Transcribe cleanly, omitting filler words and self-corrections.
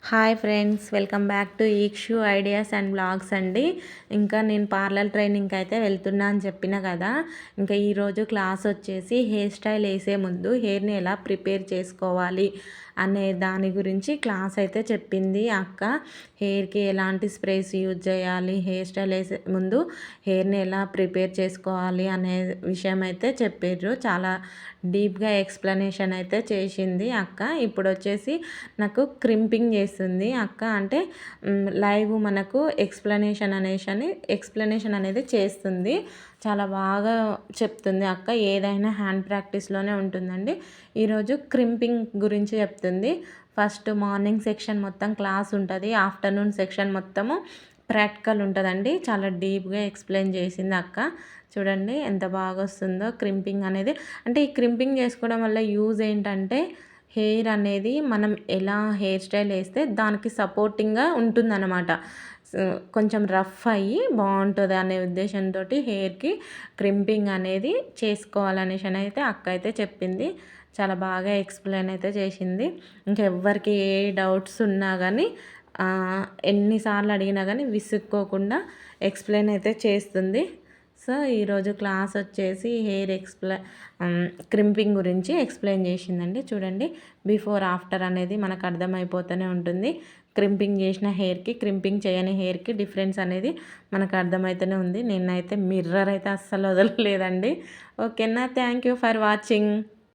Hi friends, welcome back to Ikshu ideas and blogs అండి. ఇంకా నేను పార్లర్ ట్రైనింగ్కి అయితే వెళ్తున్నా అని చెప్పిన కదా. ఇంకా ఈరోజు క్లాస్ వచ్చేసి హెయిర్ స్టైల్ వేసే ముందు హెయిర్ని ఎలా ప్రిపేర్ చేసుకోవాలి అనే దాని గురించి క్లాస్ అయితే చెప్పింది అక్క. హెయిర్కి ఎలాంటి స్ప్రేస్ యూజ్ చేయాలి, హెయిర్ స్టైల్ వేసే ముందు హెయిర్ని ఎలా ప్రిపేర్ చేసుకోవాలి అనే విషయం అయితే చెప్పారు. చాలా డీప్గా ఎక్స్ప్లెనేషన్ అయితే చేసింది అక్క. ఇప్పుడు వచ్చేసి నాకు క్రింపింగ్ చేస్తుంది అక్క. అంటే లైవ్ మనకు ఎక్స్ప్లెనేషన్ అనేది చేస్తుంది. చాలా బాగా చెప్తుంది అక్క. ఏదైనా హ్యాండ్ ప్రాక్టీస్లోనే ఉంటుందండి. ఈరోజు క్రింపింగ్ గురించి చెప్తుంది. ఫస్ట్ మార్నింగ్ సెక్షన్ మొత్తం క్లాస్ ఉంటుంది, ఆఫ్టర్నూన్ సెక్షన్ మొత్తము ప్రాక్టికల్ ఉంటుందండి. చాలా డీప్గా ఎక్స్ప్లెయిన్ చేసింది అక్క. చూడండి ఎంత బాగా వస్తుందో క్రింపింగ్ అనేది. అంటే ఈ క్రింపింగ్ చేసుకోవడం వల్ల యూజ్ ఏంటంటే హెయిర్ అనేది మనం ఎలా హెయిర్ స్టైల్ వేస్తే దానికి సపోర్టింగ్గా ఉంటుందన్నమాట. కొంచెం రఫ్ అయ్యి బాగుంటుంది అనే ఉద్దేశంతో హెయిర్కి క్రింపింగ్ అనేది చేసుకోవాలనేసి అయితే అక్క అయితే చెప్పింది. చాలా బాగా ఎక్స్ప్లెయిన్ అయితే చేసింది. ఇంకెవ్వరికి ఏ డౌట్స్ ఉన్నా కానీ ఎన్నిసార్లు అడిగినా కానీ విసుక్కోకుండా ఎక్స్ప్లెయిన్ అయితే చేస్తుంది. సో ఈరోజు క్లాస్ వచ్చేసి క్రింపింగ్ గురించి ఎక్స్ప్లెయిన్ చేసిందండి. చూడండి, బిఫోర్ ఆఫ్టర్ అనేది మనకు అర్థమైపోతూనే ఉంటుంది. క్రింపింగ్ చేసిన హెయిర్కి, క్రింపింగ్ చేయని హెయిర్కి డిఫరెన్స్ అనేది మనకు అర్థమవుతూనే ఉంది. నేనైతే మిర్రర్ అయితే అస్సలు వదలలేదండి. ఓకేనా, థ్యాంక్ యూ ఫర్ వాచింగ్.